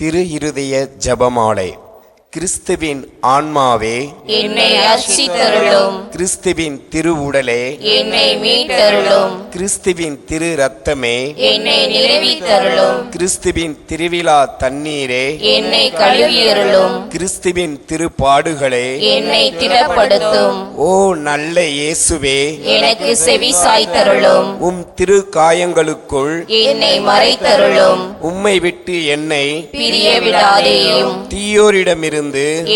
திரு இருதய ஜெபமாலை. கிறிஸ்துவின் ஆன்மாவே என்னை அர்ச்சித்தருளும். கிறிஸ்துவின் திருவுடலே என்னை மீட்டருளும். கிறிஸ்துவின் திரு இரத்தமே என்னை நிறைவித்தருளும். கிறிஸ்துவின் திருவிழா தண்ணீரே என்னை கழுவியருளும். கிறிஸ்துவின் திருப்பாடுகளே என்னை திடப்படுத்தும். ஓ நல்ல இயேசுவே, எனக்கு செவி சாய்த்தருளும். உம் திரு காயங்களுக்குள் என்னை மறைத்தருளும். உம்மை விட்டு என்னை பிரிய விடாதேயும். தீயோரிடமிருந்து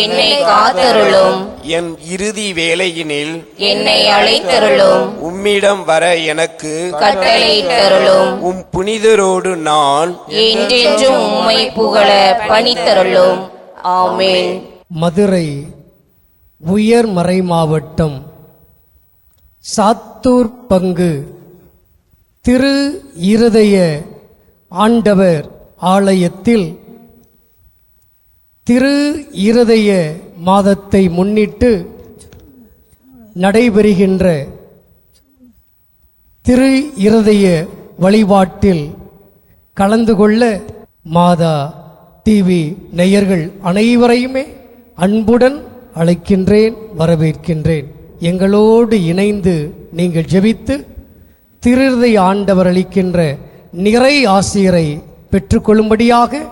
என்னை காத்தருளும். என் இறுதி வேளையினில் என்னை அழைத்தருளும். உம்மிடம் வர எனக்கு கட்டளையிட்டருளும். உம் புனிதரோடு நான் என்றென்றும் உம்மை புகழ பணித்தருளும். ஆமென். மதுரை உயர்மறை மாவட்டம் சாத்தூர் பங்கு திரு இருதய ஆண்டவர் ஆலயத்தில் திரு இருதய மாதத்தை முன்னிட்டு நடைபெறுகின்ற திரு இருதய வழிபாட்டில் கலந்து கொள்ள மாதா டிவி நேயர்கள் அனைவரையுமே அன்புடன் அழைக்கின்றேன், வரவேற்கின்றேன். எங்களோடு இணைந்து நீங்கள் ஜெபித்து திரு இருதய ஆண்டவர் அளிக்கின்ற நிறை ஆசிரை பெற்றுக்கொள்ளும்படியாக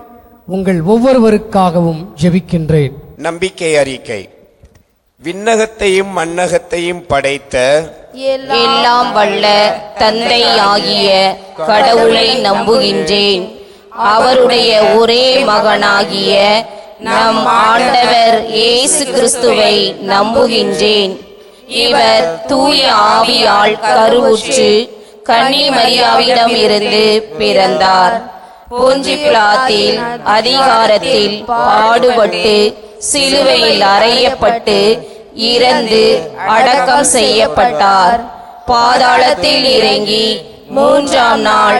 உங்கள் ஒவ்வொருவருக்காகவும் ஜெபிக்கின்றேன். நம்பிக்கை அறிக்கை. விண்ணகத்தையும் மண்ணகத்தையும் படைத்த எல்லாம் வல்ல தந்தை ஆகிய கடவுளை நம்புகின்றேன். அவருடைய ஒரே மகனாகிய நம் ஆண்டவர் இயேசு கிறிஸ்துவை நம்புகின்றேன். இவர் தூய ஆவியால் கருவுற்று கன்னி மரியாவிடம் இருந்து பிறந்தார். போஞ்சி பிலாத்தில் அதிகாரத்தில் பாடுபட்டு சிலுவையில் அறையப்பட்டு இறந்து அடக்கம் செய்யப்பட்டார். பாதாளத்தில் இறங்கி 3ஆம் நாள்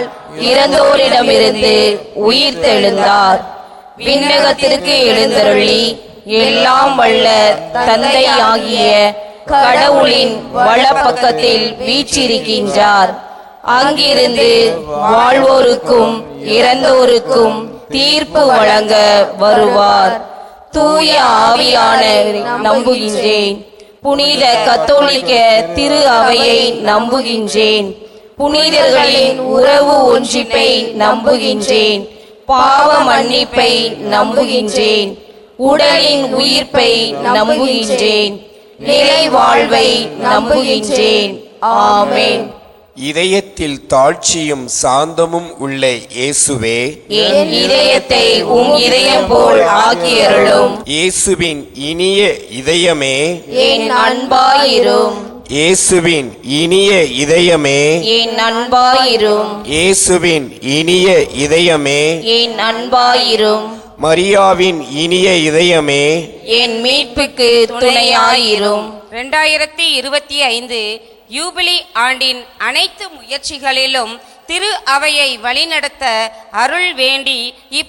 இறந்தோரிடமிருந்து உயிர் தெழுந்தார். விண்ணகத்திற்கு எழுந்தருளி எல்லாம் வல்ல தந்தையாகிய கடவுளின் வலப்பக்கத்தில் வீற்றிருக்கின்றார். அங்கிருந்து வாழ்வோருக்கும் இறந்தோருக்கும் தீர்ப்பு வழங்க வருவார். தூய ஆவியானவரை நம்புகின்றேன். புனித கத்தோலிக்க திரு அவையை நம்புகின்றேன். புனிதர்களின் உறவு ஒன்றிப்பை நம்புகின்றேன். பாவ மன்னிப்பை நம்புகின்றேன். உடலின் உயிர்ப்பை நம்புகின்றேன். நிலை வாழ்வை நம்புகின்றேன். ஆமென். இதயத்தில் தாழ்ச்சியும் சாந்தமும் உள்ள இயேசுவே, என் இதயத்தை உம் இதயம் போல் ஆக்கியருளும். இயேசுவின் இனிய இதயமே, என் அன்பாயிரும். இயேசுவின் இனிய இதயமே, என் அன்பாயிரும். இயேசுவின் இனிய இதயமே, என் அன்பாயிரும். மரியாவின் இனிய இதயமே, என் மீட்புக்கு துணையாயிரும். 2025 யூபிலி ஆண்டின் அனைத்து முயற்சிகளிலும் திரு அவையை வழிநடத்த அருள் வேண்டி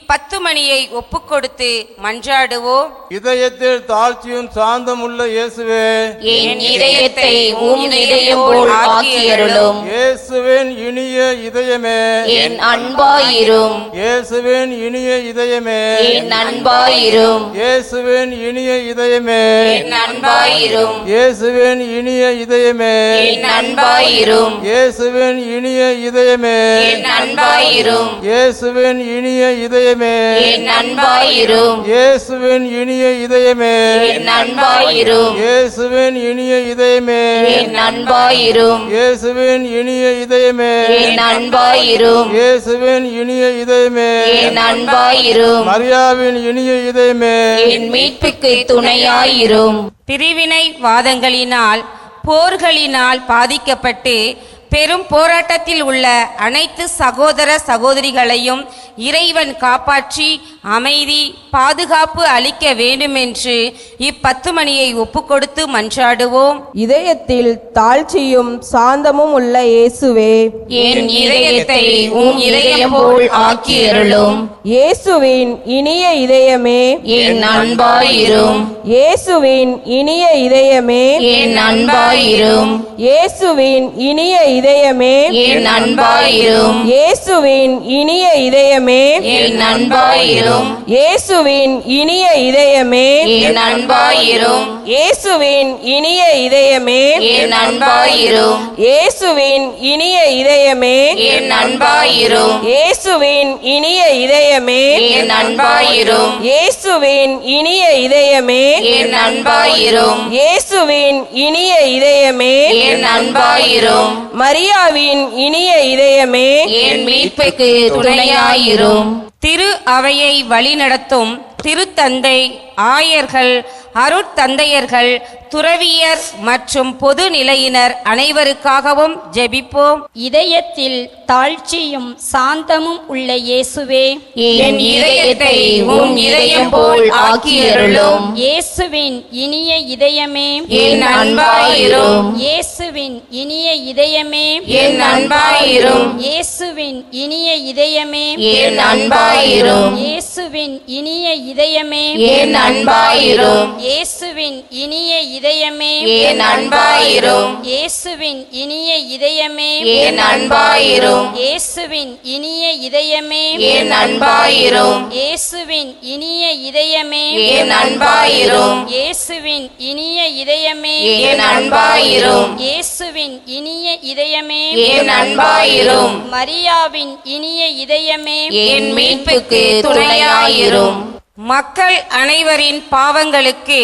10 மணியை ஒப்புக்கொடுத்து மன்றாடுவோம். இதயத்தில் தாழ்ச்சியும் சாந்தம் உள்ள இயேசுவே, என் இதயத்தை உம் இதயம் போல் ஆக்கியருளும். இயேசுவின் இனிய இதயமே, என் அன்பாயிரும். இயேசுவின் இனிய இதயமே, என் அன்பாயிரும். இயேசுவின் இனிய இதயமே, என் அன்பாயிரும். இயேசுவின் இனிய இதயமே, என் அன்பாயிரும். இயேசுவின் இனிய இதயமே, என் அன்பாயிரும். இயேசுவின் இனிய இதயமே, என் அன்பாயிரும். இயேசுவின் இனிய இதயமே, என் அன்பாயிரும். இயேசுவின் இனிய இதயமே, என் அன்பாயிரும். இயேசுவின் இனிய இதயமே, என் அன்பாயிரும். இயேசுவின் இனிய இதயமே, என் அன்பாயிரும். மரியாவின் இனிய இதயமே, என் மீட்புக்கு துணையாயிரும். பிரிவினை வாதங்களினால் போர்களினால் பாதிக்கப்பட்டு பெரும் போராட்டத்தில் உள்ள அனைத்து சகோதர சகோதரிகளையும் இறைவன் காப்பாற்றி அமைதி பாதுகாப்பு அளிக்க வேண்டுமென்று 10 மணியை ஒப்புக்கொடுத்து மன்றாடுவோம். இதயத்தில் தாழ்ச்சியும் சாந்தமும் உள்ள இயேசுவே, என் இதயத்தை உம் இதயம் போல் ஆக்கியருளும். இயேசுவின் இனிய இதயமே, என் அன்பாயிரும். இயேசுவின் இனிய இதயமே, என் அன்பாயிரும். இயேசுவின் இனிய இதயமே என் அன்பாயிரும் இயேசுவின் இனிய இதயமே என் அன்பாயிரும் இயேசுவின் இனிய இதயமே என் அன்பாயிரும் இயேசுவின் இனிய இதயமே என் அன்பாயிரும் இயேசுவின் இனிய இதயமே என் அன்பாயிரும் இயேசுவின் இனிய இதயமே என் அன்பாயிரும் இயேசுவின் இனிய இதயமே என் அன்பாயிரும் இயேசுவின் இனிய இதயமே என் அன்பாயிரும் மரியாவின் இனிய இதயமே என் மீட்புக்கு துணையாயிரும். திரு அவையை வழிநடத்தும் திருத்தந்தை, ஆயர்கள், அருட்தந்தையர்கள், துறவியர் மற்றும் பொது நிலையினர் அனைவருக்காகவும் ஜெபிப்போம். இதயத்தில் தாழ்ச்சியும் சாந்தமும் உள்ள இயேசுவே, என் இதயத்தை உம் இதயம் போல் ஆக்கியருளும். இயேசுவின் இனிய இதயமே என் அன்பாயிரும் இயேசுவின் இனிய இதயமே என் அன்பாயிரும் இயேசுவின் இனிய இதயமே என் அன்பாயிரும் இயேசுவின் இனிய இதயமே என் அன்பாயிரும் இயேசுவின் இனிய இதயமே என் அன்பாயிரும் இயேசுவின் இனிய இதயமே என் அன்பாயிரும் இயேசுவின் இனிய இதயமே என் அன்பாயிரும் இயேசுவின் இனிய இதயமே என் அன்பாயிரும் இயேசுவின் இனிய இதயமே என் அன்பாயிரும் இயேசுவின் இனிய இதயமே என் அன்பாயிரும் மரியாவின் இனிய இதயமே என் மீட்புக்கு துணையாயிரும். மக்கள் அனைவரின் பாவங்களுக்கு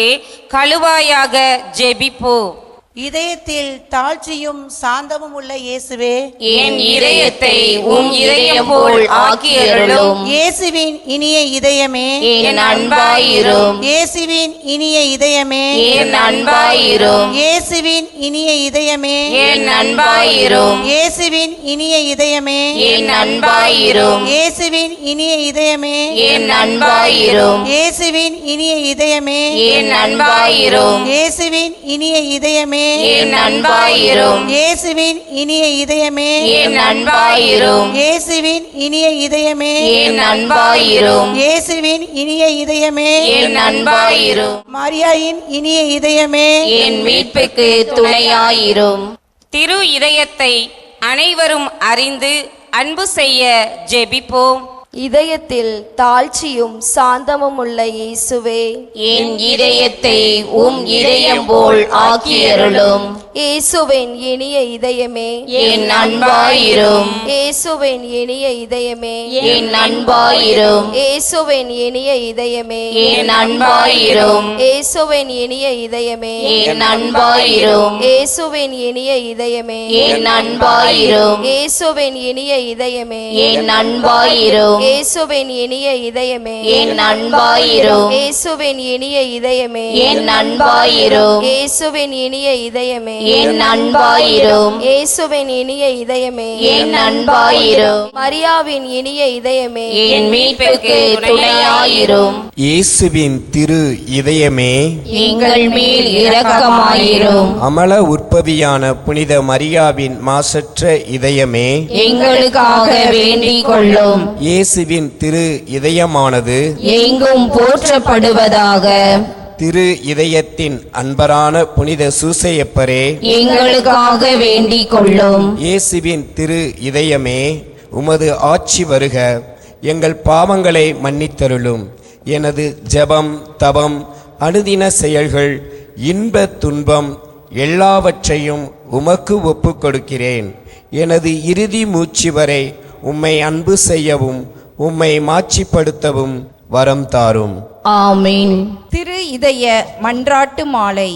கழுவாயாக ஜெபிப்போம். இதயத்தில் தாழ்ச்சியும் சாந்தமும் உள்ள இயேசுவே, என் இதயத்தை உம் இதயம் போல் ஆக்கியருளும். இயேசுவின் இனிய இதயமே என் அன்பாயிரும் இயேசுவின் இனிய இதயமே என் அன்பாயிரும் இயேசுவின் இனிய இதயமே என் அன்பாயிரும் இயேசுவின் இனிய இதயமே என் அன்பாயிரும் இயேசுவின் இனிய இதயமே என் அன்பாயிரும் இயேசுவின் இனிய இதயமே என் அன்பாயிரும் இயேசுவின் இனிய இதயமே என் அன்பாயிரும் இயேசுவின் இனிய இதயமே என் அன்பாயிரும் இயேசுவின் இனிய இதயமே என் அன்பாயிரும் இயேசுவின் இனிய இதயமே என் அன்பாயிரும் மரியாயின் இனிய இதயமே என் மீட்புக்கு துணையாயிரும். திரு இதயத்தை அனைவரும் அறிந்து அன்பு செய்ய ஜெபிப்போம். இதயத்தில் தாழ்ச்சியும் சாந்தமும் உள்ள இயேசுவே, என் இதயத்தை உம் இதயம் போல் ஆக்கியருளும். இயேசுவின் இனிய இதயமே என் அன்பாயிரும் இயேசுவின் இனிய இதயமே என் அன்பாயிரும் இயேசுவின் இனிய இதயமே என் அன்பாயிரும் இயேசுவின் இனிய இதயமே என் அன்பாயிரும் இயேசுவின் இனிய இதயமே என் அன்பாயிரும் இயேசுவின் இனிய இதயமே என் அன்பாயிரும் இயேசுவின் இனிய இதயமே என் அன்பாயிரும் இயேசுவின் இனிய இதயமே என் அன்பாயிரும் இயேசுவின் இனிய இதயமே என் அன்பாயிரும் இயேசுவின் இனிய இதயமே என் அன்பாயிரும் மரியாவின் இனிய இதயமே என் மீட்புக்கு துணையாயிரும். இயேசுவின் திரு இதயமே, எங்கள் மேல் இரக்கமாயிரும். அமல உற்பவியான புனித மரியாவின் மாசற்ற இதயமே, எங்களுக்காக வேண்டிக் கொள்ளும். இயேசுவின் திரு இதயமானது எங்கும் போற்றப்படுவதாக. திரு இதயத்தின் அன்பரான புனித சூசையப்பரே, எங்களுக்காக வேண்டிக் கொள்ளும். இயேசுவின் திரு இதயமே, உமது ஆட்சி வருக, எங்கள் பாவங்களை மன்னித்தருளும். எனது ஜெபம், தவம், அனுதின செயல்கள், இன்ப துன்பம் எல்லாவற்றையும் உமக்கு ஒப்புக் கொடுக்கிறேன். எனது இறுதி மூச்சு வரை உம்மை அன்பு செய்யவும் உம்மை மாட்சிப்படுத்தவும் வரம் தாரும். ஆமீன். திரு இதய மன்றாட்டு மாலை.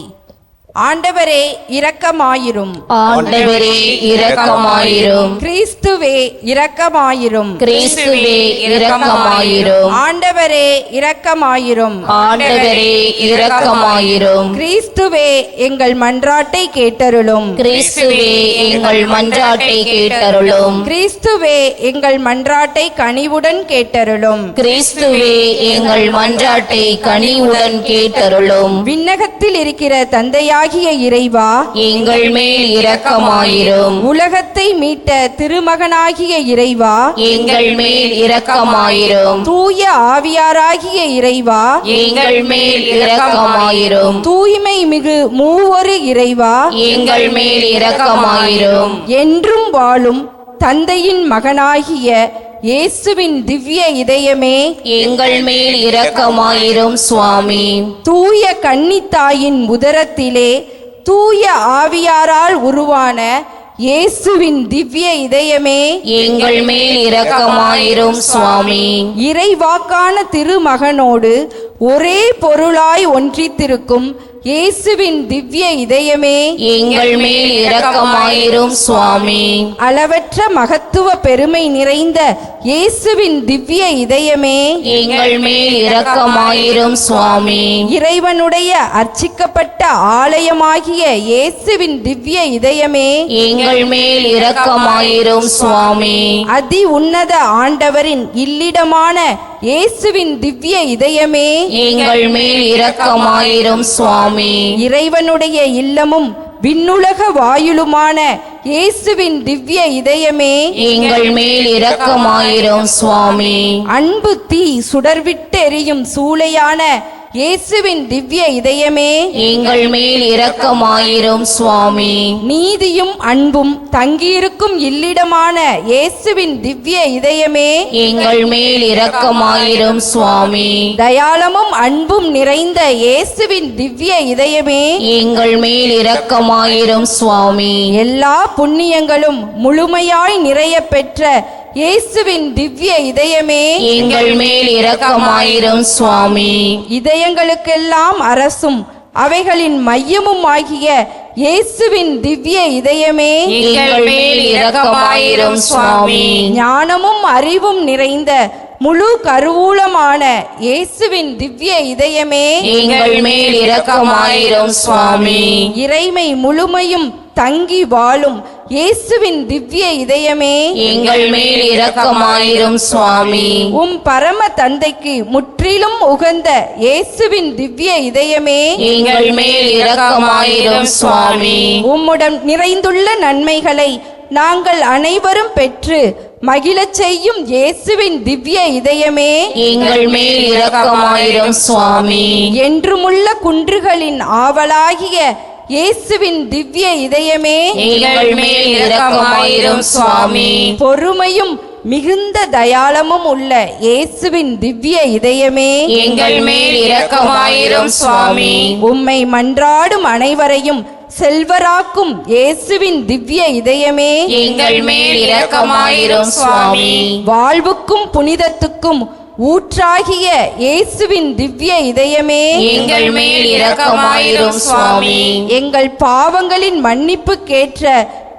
ஆண்டவரே இரக்கமாயிரும். ஆண்டவரே இரக்கமாயிரும். கிறிஸ்துவே இரக்கமாயிரும். கிறிஸ்துவே இரக்கமாயிரும். ஆண்டவரே இரக்கமாயிரும். ஆண்டவரே இரக்கமாயிரும். கிறிஸ்துவே எங்கள் மன்றாட்டை கேட்டருளும். கிறிஸ்துவே எங்கள் மன்றாட்டை கேட்டருளும். கிறிஸ்துவே எங்கள் மன்றாட்டை கனிவுடன் கேட்டருளும். கிறிஸ்துவே எங்கள் மன்றாட்டை கனிவுடன் கேட்டருளும். விண்ணகத்தில் இருக்கிற தந்தையாகிய இறைவா, எங்கள் மேல் இரக்கமாயிரும். உலகத்தை மீட்ட திருமகனாகிய இறைவா, எங்கள் மேல் இரக்கமாயிரும். தூய ஆவியாராகிய இறைவா, எங்கள் மேல் இரக்கமாயிரும். தூய்மை மிகு மூவொரு இறைவா, எங்கள் மேல் இரக்கமாயிரும். என்றும் வாழும் தந்தையின் மகனாகிய இயேசுவின் திவ்ய இதயமே, எங்கள் மேல் இரக்கமாயிரும் சுவாமி. தூய கன்னித்தாயின் உதரத்திலே தூய ஆவியாரால் உருவான இயேசுவின் திவ்ய இதயமே, எங்கள் மேல் இரக்கமாயிரும் சுவாமி. இறைவாக்கான திருமகனோடு ஒரே பொருளாய் ஒன்றித்திருக்கும் இயேசுவின் திவ்ய இதயமே, எங்கள் மேல் இரக்கமாயிரும் சுவாமி. அளவற்ற மகத்துவ பெருமை நிறைந்த இயேசுவின் திவ்ய இதயமே, எங்கள் மேல் இரக்கமாயிரும் சுவாமி. இறைவனுடைய அர்ச்சிக்கப்பட்ட ஆலயமாகிய இயேசுவின் திவ்ய இதயமே, எங்கள் மேல் இரக்கமாயிரும் சுவாமி. அதி உன்னத ஆண்டவரின் இல்லிடமான இயேசுவின் திவ்ய இதயமே, எங்கள் மேல் இரக்கமாயிரும் சுவாமி. இறைவனுடைய இல்லமும் விண்ணுலக வாயிலுமான இயேசுவின் திவ்ய இதயமே, எங்கள் மேல் இரக்கமாயிரும் சுவாமி. அன்பு தீ சுடர்விட்டெரியும் சூளையான இயேசுவின் திவ்ய இதயமே, எங்கள் மேல் இரக்கமாயிரும் சுவாமி. நீதியும் அன்பும் தங்கியிருக்கும் இல்லிடமான இயேசுவின் திவ்ய இதயமே, எங்கள் மேல் இரக்கமாயிரும் சுவாமி. தயாளமும் அன்பும் நிறைந்த இயேசுவின் திவ்ய இதயமே, எங்கள் மேல் இரக்கமாயிரும் சுவாமி. எல்லா புண்ணியங்களும் முழுமையாய் நிறைய பெற்ற இயேசுவின் திவ்ய இதயமே, எங்கள் மேல் இரக்கமாயிரும் சுவாமி. இதயங்களுக்கெல்லாம் அரசும் அவைகளின் மையமும் ஆகிய இயேசுவின் திவ்ய இதயமே, எங்கள் மேல் இரக்கமாயிரும் சுவாமி. ஞானமும் அறிவும் நிறைந்த முழு கருவூலமான இயேசுவின் திவ்ய இதயமே, எங்கள் மேல் இரக்கமாயிரும் சுவாமி. இறைமை முழுமையும் தங்கி வாழும் இயேசுவின் திவ்ய இதயமே, எங்கள் மேல் இரக்கமாயிரும் சுவாமி. உம் பரம தந்தைக்கு முற்றிலும் உகந்த இயேசுவின் திவ்ய இதயமே, எங்கள் மேல் இரக்கமாயிரும் சுவாமி. உம்முடன் நிறைந்துள்ள நன்மைகளை நாங்கள் அனைவரும் பெற்று மகிழச் செய்யும் இயேசுவின் திவ்ய இதயமே, எங்கள் மேல் இரக்கமாயிரும் சுவாமி. என்றுமுள்ள குன்றுகளின் ஆவலாகிய இயேசுவின் திவ்ய இதயமே, எங்கள் மேல் இரக்கமாயிரும் சுவாமி. பொறுமையும் மிகுந்த தயாளமும் உள்ள இயேசுவின் திவ்ய இதயமே, எங்கள் மேல் இரக்கமாயிரும் சுவாமி. உம்மை மன்றாடும் அனைவரையும் செல்வராக்கும் இயேசுவின் திவ்ய இதயமே, எங்கள் மேல் இரக்கமாயிரும் சுவாமி. வாழ்வுக்கும் புனிதத்துக்கும் ஊற்றாகிய இயேசுவின் திவ்ய இதயமே, எங்கள் மேல் இரக்கமாயிரும் சுவாமி. எங்கள் பாவங்களின் மன்னிப்புக்கேற்ற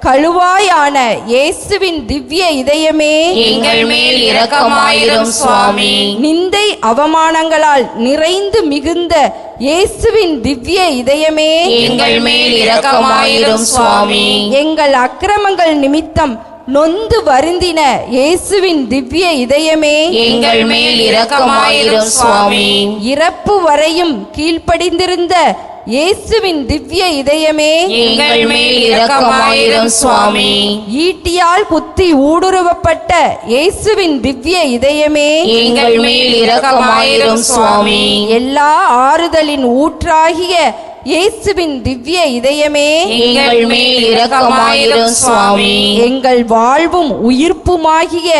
கழுவாயான இயேசுவின் திவ்ய இதயமே, எங்கள் மேல் இரக்கமாயிரும் சுவாமி. நிந்தை அவமானங்களால் நிறைந்து மிகுந்த இயேசுவின் திவ்ய இதயமே, எங்கள் மேல் இரக்கமாயிரும் சுவாமி. எங்கள் அக்கிரமங்கள் நிமித்தம் நொந்து வருந்தின இயேசுவின் திவ்ய இதயமே, எங்கள் மேல் இரக்கமாயிரும் சுவாமி. இறப்பு வரையும் கீழ்ப்படிந்திருந்த இயேசுவின் திவ்ய இதயமே, எங்கள் மேல் இரக்கமாயிரும் சுவாமி. ஈட்டியால் குத்தி ஊடுருவப்பட்ட இயேசுவின் திவ்ய இதயமே, எங்கள் மேல் இரக்கமாயிரும் சுவாமி. எல்லா ஆறுதலின் ஊற்றாகிய இயேசுவின் திவ்ய இதயமே, எங்கள் மேல் இரக்கமாயிரும் சுவாமி. எங்கள் வாழ்வும் உயிர்ப்புமாகிய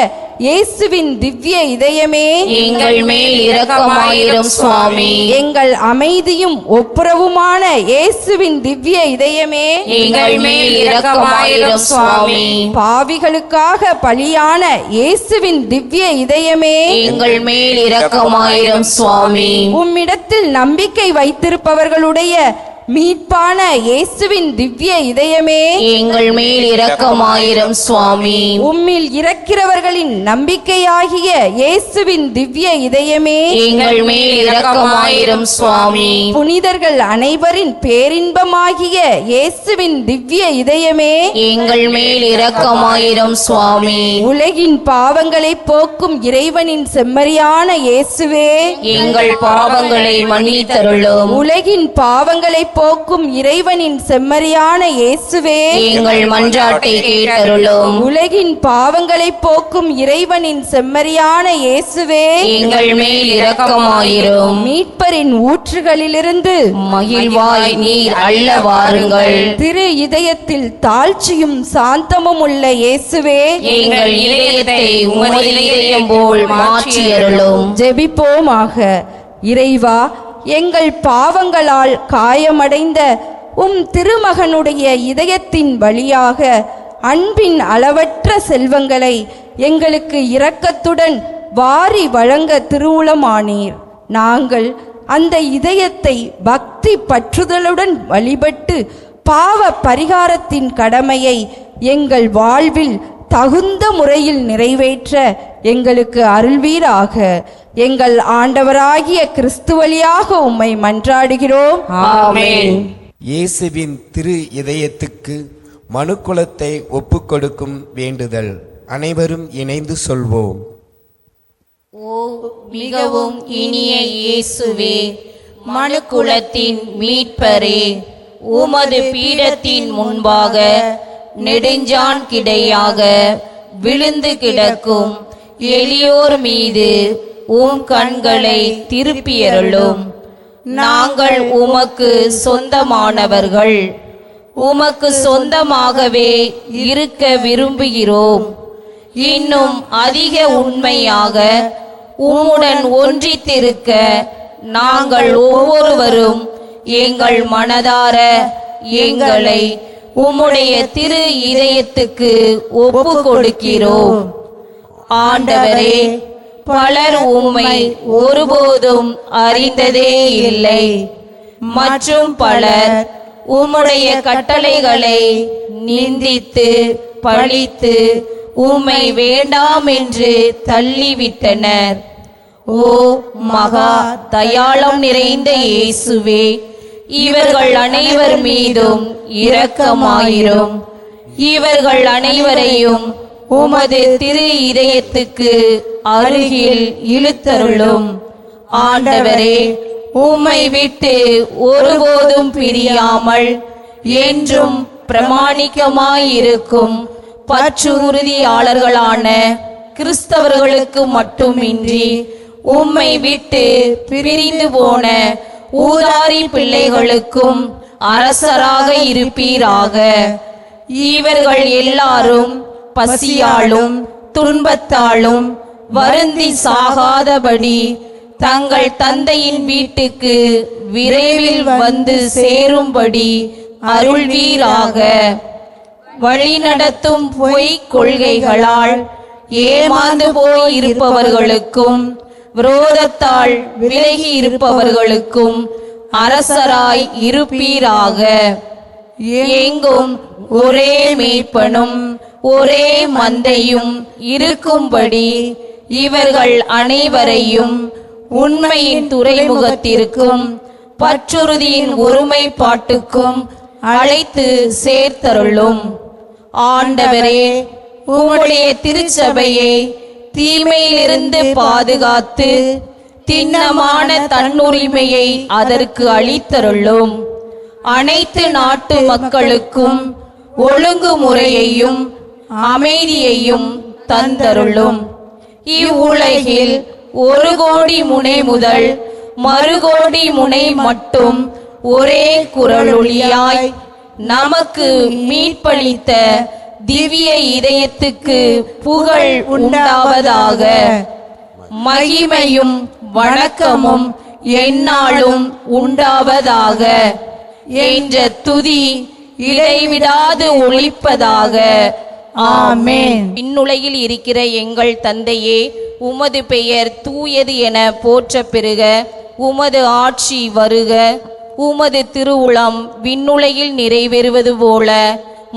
இயேசுவின் திவ்ய இதயமே, எங்கள் மேல் இரக்கமாயிரும் சுவாமி. எங்கள் அமைதியும் ஒப்புரவுமான இயேசுவின் திவ்ய இதயமே, எங்கள் மேல் இரக்கமாயிரும் சுவாமி. பாவிகளுக்காக பலியான இயேசுவின் திவ்ய இதயமே, எங்கள் மேல் இரக்கமாயிரும் சுவாமி. உம்மிடத்தில் நம்பிக்கை வைத்திருப்பவர்களுடைய மீட்பான இயேசுவின் திவ்ய இதயமே, எங்கள் மேல் இரக்கமாயிரும் சுவாமி. உம்மில் இறக்கிறவர்களின் நம்பிக்கையாகிய இயேசுவின் திவ்ய இதயமே, எங்கள் மேல் இரக்கமாயிரும் சுவாமி. புனிதர்கள் அனைவரின் பேரின்பமாகிய இயேசுவின் திவ்ய இதயமே, எங்கள் மேல் இரக்கமாயிரும் சுவாமி. உலகின் பாவங்களை போக்கும் இறைவனின் செம்மறியான இயேசுவே, எங்கள் பாவங்களை மன்னித்தருளும். உலகின் பாவங்களை போக்கும் இறைவனின் செம்மறியான இயேசுவே, எங்கள் மன்றாட்டை கேட்டருளும். உலகின் பாவங்களை போக்கும் இறைவனின் செம்மறியான இயேசுவே, எங்கள் மேல் இரக்கமாயிரும். மீட்பரின் ஊற்றுகளிலிருந்து மகிழ்வாய் நீர் அள்ள வாருங்கள். திரு இதயத்தில் தாழ்ச்சியும் சாந்தமும் உள்ள இயேசுவே, எங்கள் இதயத்தை உமது இதயம் போல் மாற்றியருளும். ஜெபிப்போமாக. இறைவா, எங்கள் பாவங்களால் காயமடைந்த உம் திருமகனுடைய இதயத்தின் வழியாக அன்பின் அளவற்ற செல்வங்களை எங்களுக்கு இரக்கத்துடன் வாரி வழங்க திருவுளமானீர். நாங்கள் அந்த இதயத்தை பக்தி பற்றுதலுடன் வழிபட்டு பாவ பரிகாரத்தின் கடமையை எங்கள் வாழ்வில் தகுந்த முறையில் நிறைவேற்ற எங்களுக்கு அருள்வீராக. எங்கள் ஆண்டவராகிய கிறிஸ்து வழியாக உம்மை மன்றாடுகிறோம். ஆமென். இயேசுவின் திரு இதயத்துக்கு மனுக்குலத்தை ஒப்புக்கொடுக்கும் வேண்டுதல். அனைவரும் இணைந்து சொல்வோம். ஓ மிகவும் இனிய இயேசுவே, மனுக்குலத்தின் மீட்பரே, உமது பீடத்தின் முன்பாக நெடுஞ்சான் கிடையாக விழுந்து கிடக்கும் எளியோர் மீது உம் கண்களை திருப்பியருளும். நாங்கள் உமக்கு சொந்தமானவர்கள், உமக்கு சொந்தமாகவே இருக்க விரும்புகிறோம். இன்னும் அதிக உண்மையாக உம்முடன் ஒன்றித்திருக்க நாங்கள் ஒவ்வொருவரும் எங்கள் மனதார எங்களை உம்முடைய திரு இதயத்துக்கு ஒப்பு கொடுக்கிறோம். ஆண்டவரே, பலர் உம்மை ஒருபோதும் அறிந்ததே இல்லை. மற்றும் பலர் உம்முடைய கட்டளைகளை நிந்தித்து பழித்து உம்மை வேண்டாம் என்று தள்ளிவிட்டனர். ஓ மகா தயாளம் நிறைந்த இயேசுவே, இவர்கள் அனைவர் மீதும் இரக்கமாயிரும். இவர்கள் அனைவரையும் உமது திரு இதயத்துக்கு அருகில் இழுத்தருளும். ஆண்டவரே, உம்மை விட்டு ஒருபோதும் பிரியாமல் என்றும் பிரமாணிக்கமாயிருக்கும் பற்றுறுதியாளர்களான கிறிஸ்தவர்களுக்கு மட்டுமின்றி உம்மை விட்டு பிரிந்து போன ஊதாரி பிள்ளைகளுக்கும் அரசராக இருப்பீராக. இவர்கள் எல்லாரும் பசியாலும் துன்பத்தாலும் வருந்தி சாகாதபடி தங்கள் தந்தையின் வீட்டுக்கு விரைவில் வந்து சேரும்படி அருள்வீராக. வழிநடத்தும் பொய்க் கொள்கைகளால் ஏமாந்து போய் இருப்பவர்களுக்கும் விரோதத்தால் விலகி இருப்பவர்களுக்கும் அரசராய் இருப்பீராக. எங்கும் ஒரே மேய்ப்பனும் ஒரே மந்தையும் இருக்கும்படி இவர்கள் அனைவரையும் உண்மையின் துறைமுகத்திற்கும் பற்றுறுதியின் ஒருமைப்பாட்டுக்கும் அழைத்து சேர்த்தருளும். ஆண்டவரே, உம்முடைய திருச்சபையை தீமையிலிருந்து பாதுகாத்து திண்ணமான தன்னுரிமையை அதற்கு அளித்தருளும். அனைத்து நாட்டு மக்களுக்கும் ஒழுங்குமுறையையும் அமைதியையும் தந்தருளும். இவ்வுலகில் 1 கோடி முனை முதல் மறுகோடி முனை மட்டும் ஒரே குரலொலியாய் நமக்கு மீட்பளித்த திவ்ய இதயத்துக்கு புகழ் உண்டாவதாக. மகிமையும் வணக்கமும் எந்நாளும் உண்டாவதாக என்ற துதி இடைவிடாது ஒலிப்பதாக. ஆமென். விண்ணுலகில் இருக்கிற எங்கள் தந்தையே, உமது பெயர் தூயது என போற்ற பெறுக. உமது ஆட்சி வருக. உமது திருவுளம் விண்ணுலகில் நிறைவேறுவது போல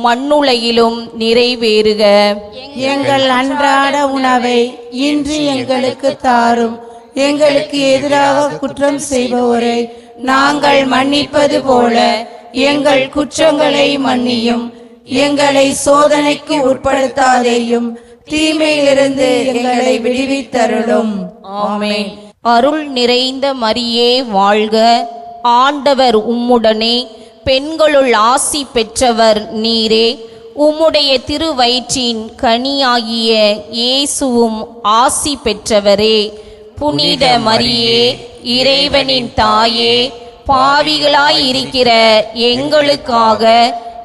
மண்ணுலகிலும் நிறைவேறுக. எங்கள் அன்றாட உணவை இன்று எங்களுக்கு தாரும். எங்களுக்கு எதிராக குற்றம் செய்பவரை நாங்கள் மன்னிப்பது போல எங்கள் குற்றங்களை மன்னியும். எங்களை சோதனைக்கு உட்படுத்தாதேயும், தீமையிலிருந்து எங்களை விடுவித்தருளும். ஆமென். அருள் நிறைந்த மரியே வாழ்க. ஆண்டவர் உம்முடனே பெண்களுள் ஆசி பெற்றவர் நீரே. உம்முடைய திருவயிற்றின் கனியாகிய இயேசுவும் ஆசி பெற்றவரே. புனித மரியே, இறைவனின் தாயே, பாவிகளாயிருக்கிற எங்களுக்காக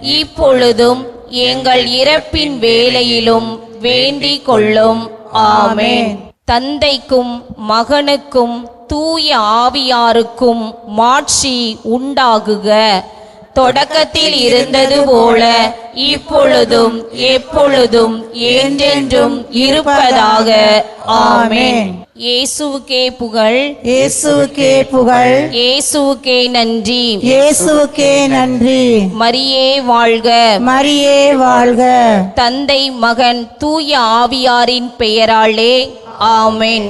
இப்பொழுதும் எங்கள் இறப்பின் வேளையிலும் வேண்டிக் கொள்ளும். ஆமென். தந்தைக்கும் மகனுக்கும் தூய ஆவியாருக்கும் மாட்சி உண்டாகுக. தொடக்கத்தில் இருந்தது போல இப்பொழுதும் எப்பொழுதும் என்றென்றும் இருப்பதாக. ஆமென். இயேசுவுக்கே புகழ், இயேசுவுக்கே புகழ், இயேசுவுக்கே நன்றி, இயேசுவுக்கே நன்றி. மரியே வாழ்க, மரியே வாழ்க. தந்தை மகன் தூய ஆவியாரின் பெயராலே. ஆமென்.